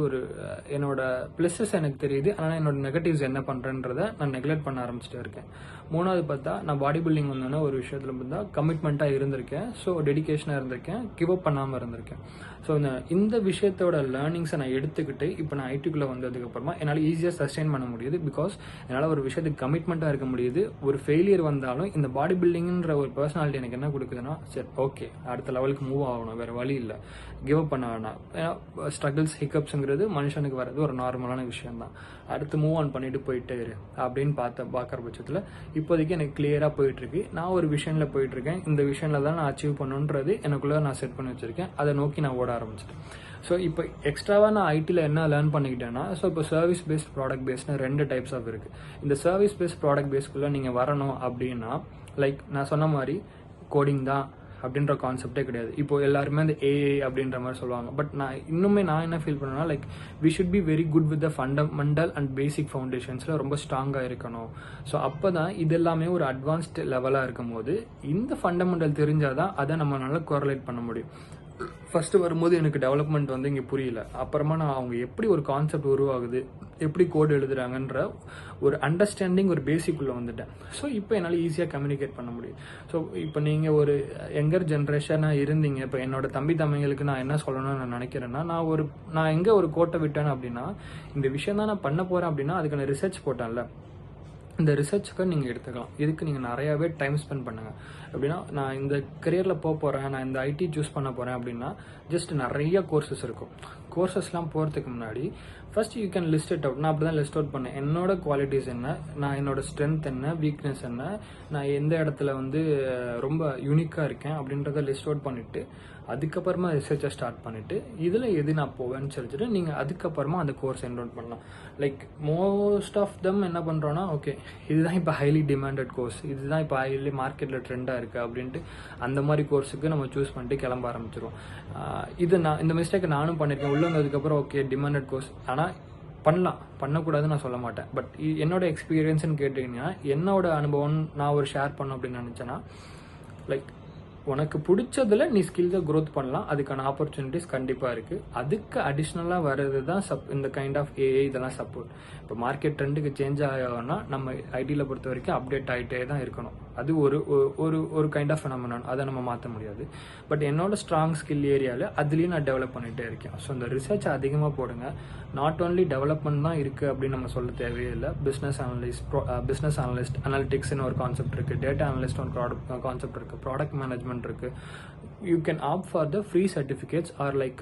என்னோட ப்ளஸஸ் எனக்கு தெரியுது, ஆனால் என்னோட நெகட்டிவ்ஸ் என்ன பண்ணுறேன்றதை நான் நெக்லெக்ட் பண்ண ஆரம்பிச்சுட்டு இருக்கேன். 3வது பார்த்தா நான் பாடி பில்டிங் வந்தோன்னா ஒரு விஷயத்தில் பார்த்தா கமிட்மெண்ட்டாக இருந்திருக்கேன். ஸோ டெடிகேஷனாக இருந்திருக்கேன், கிவ் அப் பண்ணாமல் இருந்திருக்கேன். ஸோ இந்த விஷயத்தோட லேர்னிங்ஸை நான் எடுத்துக்கிட்டு இப்போ நான் ஐடிக்குள்ளே வந்ததுக்கப்புறமா என்னால் ஈஸியாக சஸ்டெயின் பண்ண முடியுது. பிகாஸ் என்னால் ஒரு விஷயத்துக்கு கமிட்மெண்ட்டாக இருக்க முடியுது. ஒரு ஃபெயிலியர் வந்தாலும் இந்த பாடி பில்டிங்கிற ஒரு பர்சனாலிட்டி எனக்கு என்ன கொடுக்குதுன்னா, சரி ஓகே அடுத்த லெவலுக்கு மூவ் ஆகணும், வேறு வழி இல்லை, கிவ் அப் பண்ண வேணாம். ஏன்னா ஸ்ட்ரகிள்ஸ் ஹிக்கப்ஸுங்கிறது மனுஷனுக்கு வர்றது ஒரு நார்மலான விஷயம் தான். அடுத்து மூவ் ஆன் பண்ணிட்டு போயிட்டே இரு அப்படின்னு பார்க்குற பட்சத்தில் இப்போதைக்கு எனக்கு கிளியராக போயிட்டுருக்கு. நான் ஒரு விஷனில் போயிட்டுருக்கேன், இந்த விஷனில் தான் நான் அச்சீவ் பண்ணுன்றது எனக்குள்ளே நான் செட் பண்ணி வச்சுருக்கேன். அதை நோக்கி நான் ஓட ஆரம்பிச்சிட்டேன். ஸோ இப்போ எக்ஸ்ட்ராவாக நான் ஐடியில் என்ன லேர்ன் பண்ணிக்கிட்டேன்னா, ஸோ இப்போ சர்வீஸ் பேஸ்ட் ப்ராடக்ட் பேஸ்ட்னு 2 டைப்ஸ் ஆஃப் இருக்குது. இந்த சர்வீஸ் பேஸ்ட் ப்ராடக்ட் பேஸ்க்குள்ளே நீங்கள் வரணும் அப்படின்னா, லைக் நான் சொன்ன மாதிரி கோடிங் தான் அப்படின்ற கான்செப்டே கிடையாது. இப்போ எல்லாருமே அந்த ஏஐ அப்படின்ற மாதிரி சொல்லுவாங்க. பட் நான் என்ன ஃபீல் பண்ணேன்னா, like we should be very good with the fundamental and basic ஃபவுண்டேஷன்ஸில் ரொம்ப ஸ்ட்ராங்காக இருக்கணும். ஸோ அப்போ தான் இது எல்லாமே ஒரு அட்வான்ஸ்டு லெவலாக இருக்கும் போது இந்த ஃபண்டமெண்டல் தெரிஞ்சால் தான் அதை நம்ம நல்லா கோரலேட் பண்ண முடியும். ஃபஸ்ட்டு வரும்போது எனக்கு டெவலப்மெண்ட் வந்து இங்கே புரியல. அப்புறமா நான் அவங்க எப்படி ஒரு கான்செப்ட் உருவாகுது, எப்படி கோடு எழுதுறாங்கன்ற ஒரு அண்டர்ஸ்டாண்டிங், ஒரு பேசிக்குள்ளே வந்துட்டேன். ஸோ இப்போ என்னால் ஈஸியாக கம்யூனிகேட் பண்ண முடியும். ஸோ இப்போ நீங்கள் ஒரு யங்கர் ஜென்ரேஷனாக இருந்தீங்க, இப்போ என்னோட தம்பிங்களுக்கு நான் என்ன சொல்லணும்னு நான் நினைக்கிறேன்னா, நான் எங்கே ஒரு கோட்டை விட்டேன் அப்படின்னா, இந்த விஷயம் தான் நான் பண்ண போகிறேன் அப்படின்னா அதுக்கான ரிசர்ச் போட்டேன்ல, இந்த ரிசர்ச்சுக்கு நீங்கள் எடுத்துக்கலாம். இதுக்கு நீங்கள் நிறையாவே டைம் ஸ்பெண்ட் பண்ணுங்கள். அப்படின்னா நான் இந்த கரியரில் போகிறேன், நான் இந்த ஐடி சூஸ் பண்ண போகிறேன் அப்படின்னா ஜஸ்ட் நிறைய கோர்சஸ் இருக்கும். கோர்சஸ்லாம் போகிறதுக்கு முன்னாடி first you can list it out. நான் அப்படி தான் லிஸ்ட் அவுட் பண்ணேன். என்னோட குவாலிட்டிஸ் என்ன, நான் என்னோட ஸ்ட்ரென்த் என்ன, வீக்னஸ் என்ன, நான் எந்த இடத்துல வந்து ரொம்ப யூனிக்காக இருக்கேன் அப்படின்றத லிஸ்ட் அவுட் பண்ணிவிட்டு அதுக்கப்புறமா ரிசர்ச்சை ஸ்டார்ட் பண்ணிவிட்டு இதில் எது நான் போவேன்னு சொல்லிட்டு நீங்கள் அதுக்கப்புறமா அந்த கோர்ஸ் என்ரோல் பண்ணலாம். லைக் மோஸ்ட் ஆஃப் தம் என்ன பண்ணுறோன்னா, ஓகே இதுதான் இப்போ ஹைலி டிமாண்டட் கோர்ஸ், இதுதான் இப்போ ஹைலி மார்க்கெட்டில் ட்ரெண்டாக இருக்குது அப்படின்ட்டு அந்த மாதிரி கோர்ஸுக்கு நம்ம சூஸ் பண்ணிட்டு கிளம்ப ஆரம்பிச்சிருவோம். இந்த மிஸ்டேக்கை நானும் பண்ணியிருக்கேன். உள்ள வந்ததுக்கப்புறம் ஓகே டிமாண்டட் கோர்ஸ், ஆனால் பண்ணக்கூடாதுன்னு நான் சொல்ல மாட்டேன். பட் என்னோட எக்ஸ்பீரியன்ஸ்ன்னு கேட்டிங்கன்னா, என்னோட அனுபவம் நான் ஒரு ஷேர் பண்ண அப்படின்னு நினச்சேன்னா, லைக் உனக்கு பிடிச்சதுல நீ ஸ்கில்ஸை க்ரோத் பண்ணலாம். அதுக்கான ஆப்பர்ச்சுனிட்டிஸ் கண்டிப்பாக இருக்குது. அதுக்கு அடிஷ்னலாக வர்றது தான் இந்த கைண்ட் ஆஃப் ஏஐ இதெல்லாம் சப்போர்ட். இப்போ மார்க்கெட் ட்ரெண்டுக்கு சேஞ்ச் ஆகணும்னா நம்ம ஐடியில் பொறுத்த வரைக்கும் அப்டேட் ஆகிட்டே தான் இருக்கணும். அது ஒரு கைண்ட் ஆஃப் ஃபெனோமெனான், அதை நம்ம மாற்ற முடியாது. பட் என்னோட ஸ்ட்ராங் ஸ்கில் ஏரியாவில் அதுலேயும் நான் டெவலப் பண்ணிகிட்டே இருக்கேன். ஸோ இந்த ரிசர்ச் அதிகமாக போடுங்க. நாட் ஓன்லி டெவலப்மெண்ட் தான் இருக்குது அப்படின்னு நம்ம சொல்ல தேவையில்லை. பிஸ்னஸ் அனலிஸ்ட் அனாலிட்டிக்ஸ்னு ஒரு கான்செப்ட் இருக்குது, டேட்டா அனலிஸ்ட் ஒரு கான்செப்ட் இருக்குது, ப்ராடக்ட் மேனேஜ்மெண்ட் இருக்குது. You can opt for the free certificates or like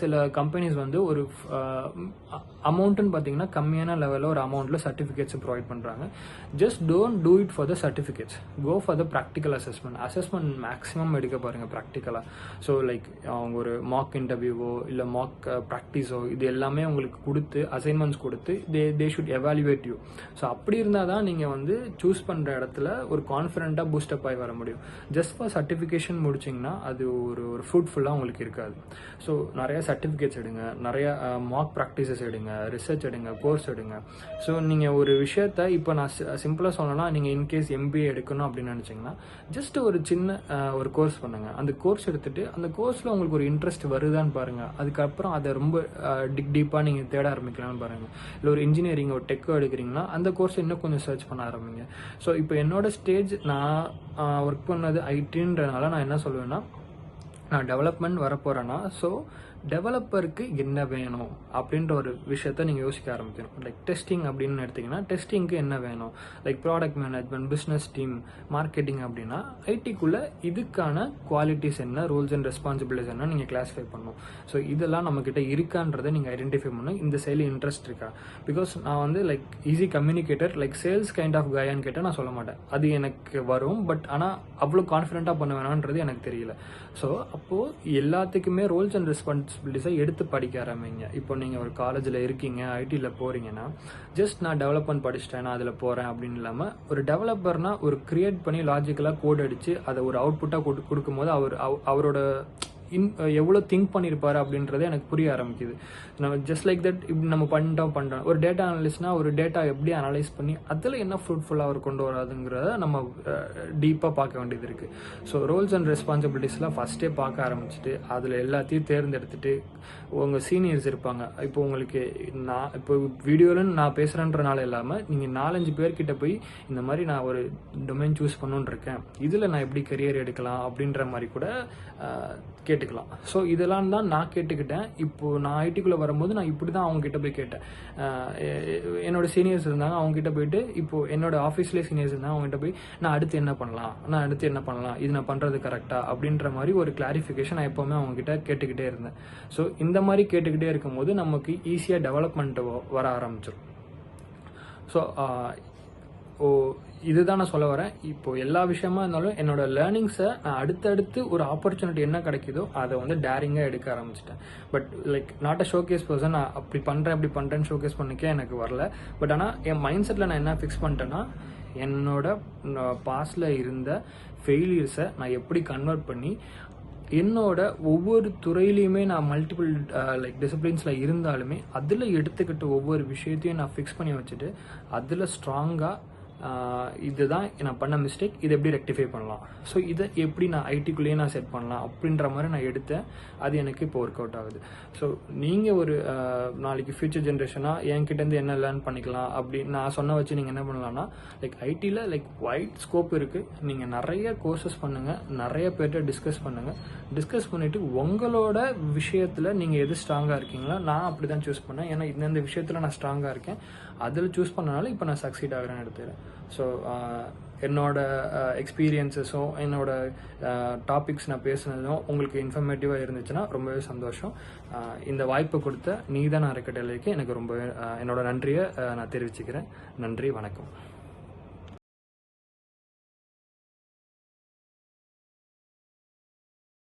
சில கம்பெனிஸ் வந்து ஒரு அமௌண்ட்டுன்னு பார்த்தீங்கன்னா கம்மியான லெவலில் ஒரு அமௌண்ட்டில் சர்டிஃபிகேட்ஸ் ப்ரொவைட் பண்ணுறாங்க. Just don't do it for the certificates, go for the practical assessment maximum எடுக்க பாருங்கள் ப்ராக்டிக்கலாக. ஸோ லைக் அவங்க ஒரு மாக் இன்டர்வியூவோ இல்லை மாக் ப்ராக்டிஸோ இது எல்லாமே உங்களுக்கு கொடுத்து அசைன்மெண்ட்ஸ் கொடுத்து they should evaluate you. So அப்படி இருந்தால் தான் நீங்கள் வந்து சூஸ் பண்ணுற இடத்துல ஒரு கான்ஃபிடென்ட்டாக பூஸ்டப் ஆகி வர முடியும். ஜஸ்ட் ஃபார் சர்டிஃபிகேஷன் முடிச்சிங்கன்னா அது ஒரு ஃப்ரூட்ஃபுல்லாக உங்களுக்கு இருக்காது. ஸோ நிறைய சர்டிஃபிகேட்ஸ் எடுங்க, நிறைய மாக் ப்ராக்டிசஸ் எடுங்க, ரிசர்ச் எடுங்க, கோர்ஸ் எடுங்க. ஸோ நீங்கள் ஒரு விஷயத்த இப்போ நான் சிம்பிளாக சொல்லணும்னா, நீங்கள் இன்கேஸ் எம்பிஏ எடுக்கணும் அப்படின்னு நினச்சிங்கன்னா ஜஸ்ட் ஒரு சின்ன ஒரு கோர்ஸ் பண்ணுங்கள். அந்த கோர்ஸ் எடுத்துகிட்டு அந்த கோர்ஸில் உங்களுக்கு ஒரு இன்ட்ரெஸ்ட் வருதான்னு பாருங்கள். அதுக்கப்புறம் அதை ரொம்ப டீப்பாக நீங்கள் தேட ஆரம்பிக்கலாம்னு பாருங்கள். இல்லை ஒரு இன்ஜினியரிங் ஒரு டெக்கோ எடுக்கிறீங்கன்னா அந்த கோர்ஸ் இன்னும் கொஞ்சம் சர்ச் பண்ண ஆரம்பிங்க. ஸோ இப்போ என்னோட ஸ்டேஜ் நான் ஒர்க் பண்ணது ஐடின்றனால நான் என்ன சொல்லுவேன்னா, நான் டெவலப்மெண்ட் வரப்போகிறேன்னா ஸோ டெவலப்பருக்கு என்ன வேணும் அப்படின்ற ஒரு விஷயத்த நீங்கள் யோசிக்க ஆரம்பிக்கணும். லைக் டெஸ்டிங் அப்படின்னு எடுத்திங்கன்னா டெஸ்டிங்க்கு என்ன வேணும், like product management, business team, marketing அப்படின்னா ஐடிக்குள்ளே இதுக்கான குவாலிட்டிஸ் என்ன, ரோல்ஸ் அண்ட் ரெஸ்பான்சிபிலிட்டிஸ் என்ன நீங்கள் கிளாஸிஃபை பண்ணணும். ஸோ இதெல்லாம் நம்மக்கிட்ட இருக்கான்றதை நீங்கள் ஐடென்டிஃபை பண்ணணும். இந்த செயலி இன்ட்ரெஸ்ட் இருக்கா, பிகாஸ் நான் வந்து like easy communicator, like sales kind of கையான்னு கேட்டால் நான் சொல்ல மாட்டேன். அது எனக்கு வரும், பட் ஆனால் அவ்வளோ கான்ஃபிடென்ட்டாக பண்ண வேணான்றது எனக்கு தெரியல. ஸோ அப்போது எல்லாத்துக்குமே ரோல்ஸ் அண்ட் ரெஸ்பான்சிபிலிட்டிஸை எடுத்து படிக்க ஆரம்பிங்க. இப்போ நீங்கள் ஒரு காலேஜில் இருக்கீங்க, ஐடியில் போகிறீங்கன்னா ஜஸ்ட் நான் டெவலப்மெண்ட் படிச்சுட்டேன் நான் அதில் போகிறேன் அப்படின்னு இல்லாமல், ஒரு டெவலப்பர்னா ஒரு கிரியேட் பண்ணி லாஜிக்கலாக கோட் அடித்து அதை ஒரு அவுட்புட்டாக கொடுக்கும்போது அவரோட எவ்வளோ திங்க் பண்ணியிருப்பாரு அப்படின்றது எனக்கு புரிய ஆரம்பிக்குது. நம்ம ஜஸ்ட் லைக் தட் இப்படி நம்ம பண்ணுறோம். ஒரு டேட்டா அனலிஸ்ட்னா ஒரு டேட்டா எப்படி அனலைஸ் பண்ணி அதில் என்ன ஃப்ரூட்ஃபுல்லாக அவர் கொண்டு வராதுங்கிறத நம்ம டீப்பாக பார்க்க வேண்டியது இருக்குது. ஸோ ரோல்ஸ் அண்ட் ரெஸ்பான்சிபிலிட்டிஸ்லாம் ஃபஸ்ட்டே பார்க்க ஆரம்பிச்சுட்டு அதில் எல்லாத்தையும் தேர்ந்தெடுத்துட்டு உங்கள் சீனியர்ஸ் இருப்பாங்க. இப்போ உங்களுக்கு நான் இப்போ வீடியோவில் நான் பேசுகிறேன்றனால இல்லாமல் நீங்கள் 4-5 பேர்கிட்ட போய் இந்த மாதிரி நான் ஒரு டொமைன் சூஸ் பண்ணணுன்னு இருக்கேன், இதில் நான் எப்படி கரியர் எடுக்கலாம் அப்படின்ற மாதிரி கூட கேட்டுக்கலாம். ஸோ இதெல்லாம் தான் நான் கேட்டுக்கிட்டேன். இப்போது நான் ஐடிக்குள்ளே வரும்போது நான் இப்படி தான் அவங்ககிட்ட போய் கேட்டேன். என்னோட சீனியர்ஸ் இருந்தாங்க, அவங்ககிட்ட போயிட்டு இப்போது என்னோட ஆஃபீஸ்லேயே சீனியர்ஸ் இருந்தாங்க, அவங்ககிட்ட போய் நான் அடுத்து என்ன பண்ணலாம், இது நான் பண்ணுறது கரெக்டாக அப்படின்ற மாதிரி ஒரு கிளாரிஃபிகேஷன் நான் எப்போவுமே அவங்ககிட்ட கேட்டுக்கிட்டே இருந்தேன். ஸோ இந்த மாதிரி கேட்டுக்கிட்டே இருக்கும்போது நமக்கு ஈஸியாக டெவலப்மெண்ட் வர ஆரம்பிச்சிடும். ஸோ இதுதான் நான் சொல்ல வரேன். இப்போ எல்லா விஷயமா இருந்தாலும் என்னோட லேர்னிங்ஸை நான் அடுத்தடுத்து ஒரு ஆப்பர்ச்சுனிட்டி என்ன கிடைக்குதோ அதை வந்து டேரிங்காக எடுக்க ஆரம்பிச்சிட்டேன். But like not a showcase person, நான் அப்படி பண்ணுறேன்னு ஷோகேஸ் பண்ணிக்க எனக்கு வரல. பட் ஆனால் என் மைண்ட் செட்டில் நான் என்ன ஃபிக்ஸ் பண்ணிட்டேன்னா, என்னோட பாஸ்டில் இருந்த ஃபெயிலியர்ஸை நான் எப்படி கன்வெர்ட் பண்ணி என்னோட ஒவ்வொரு துறையிலையுமே நான் மல்டிபிள் டிசிப்ளின்ஸில் இருந்தாலுமே அதில் எடுத்துக்கிட்ட ஒவ்வொரு விஷயத்தையும் நான் ஃபிக்ஸ் பண்ணி வச்சுட்டு அதில் ஸ்ட்ராங்காக இதுதான் நான் பண்ண மிஸ்டேக், இதை எப்படி ரெக்டிஃபை பண்ணலாம், ஸோ இதை எப்படி நான் ஐடிக்குள்ளேயே நான் செட் பண்ணலாம் அப்படின்ற மாதிரி நான் எடுத்தேன். அது எனக்கு இப்போ ஒர்க் அவுட் ஆகுது. ஸோ நீங்கள் ஒரு நாளைக்கு ஃபியூச்சர் ஜென்ரேஷனாக என்கிட்டேருந்து என்ன லேர்ன் பண்ணிக்கலாம் அப்படின்னு நான் சொன்ன வச்சு நீங்கள் என்ன பண்ணலாம்னா, ஐடியில் வைட் ஸ்கோப் இருக்குது. நீங்கள் நிறைய கோர்சஸ் பண்ணுங்கள், நிறைய பேர்கிட்ட டிஸ்கஸ் பண்ணிவிட்டு உங்களோட விஷயத்தில் நீங்கள் எது ஸ்ட்ராங்காக இருக்கீங்களோ, நான் அப்படி தான் சூஸ் பண்ணேன். ஏன்னா இந்த விஷயத்தில் நான் ஸ்ட்ராங்காக இருக்கேன், அதில் சூஸ் பண்ணனால இப்போ நான் சக்சீட் ஆகிறேன்னு எடுத்துக்கிறேன். ஸோ என்னோட எக்ஸ்பீரியன்ஸஸும் என்னோட டாபிக்ஸ் நான் பேசுனதும் உங்களுக்கு இன்ஃபர்மேட்டிவாக இருந்துச்சுன்னா ரொம்பவே சந்தோஷம். இந்த வாய்ப்பை கொடுத்த நீதான் அறக்கட்டளைக்கு எனக்கு ரொம்பவே என்னோட நன்றியை நான் தெரிவிச்சுக்கிறேன். நன்றி, வணக்கம்.